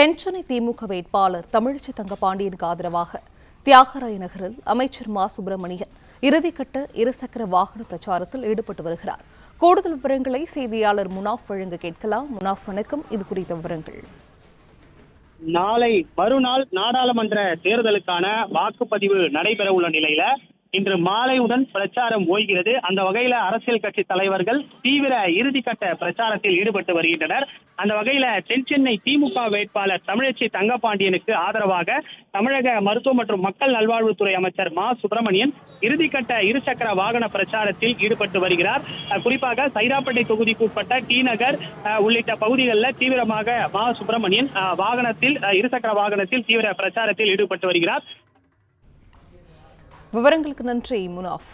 தென்சென்னை திமுக வேட்பாளர் தமிழச்சி தங்கபாண்டியனுக்கு ஆதரவாக தியாகராய நகரில் அமைச்சர் மா சுப்பிரமணியன் இறுதிக்கட்ட இருசக்கர வாகன பிரச்சாரத்தில் ஈடுபட்டு வருகிறார். கூடுதல் விவரங்களை செய்தியாளர் முனாஃப் வழங்க கேட்கலாம். முனாஃப், வணக்கம். இது குறித்த விவரங்கள். நாளை மறுநாள் நாடாளுமன்ற தேர்தலுக்கான வாக்குப்பதிவு நடைபெற உள்ள நிலையில இன்று மாலையுடன் பிரச்சாரம் ஓய்கிறது. அந்த வகையில அரசியல் கட்சி தலைவர்கள் தீவிர இறுதிக்கட்ட பிரச்சாரத்தில் ஈடுபட்டு வருகின்றனர். அந்த வகையில தென்சென்னை திமுக வேட்பாளர் தமிழச்சி தங்கபாண்டியனுக்கு ஆதரவாக தமிழக மருத்துவ மற்றும் மக்கள் நல்வாழ்வுத்துறை அமைச்சர் மா சுப்பிரமணியன் இறுதிக்கட்ட இருசக்கர வாகன பிரச்சாரத்தில் ஈடுபட்டு வருகிறார். குறிப்பாக சைதாப்பேட்டை தொகுதிக்கு உட்பட்ட டி நகர் உள்ளிட்ட பகுதிகளில் தீவிரமாக மா சுப்பிரமணியன் இருசக்கர வாகனத்தில் தீவிர பிரச்சாரத்தில் ஈடுபட்டு வருகிறார். விவரங்களுக்கு நன்றி முனாஃப்.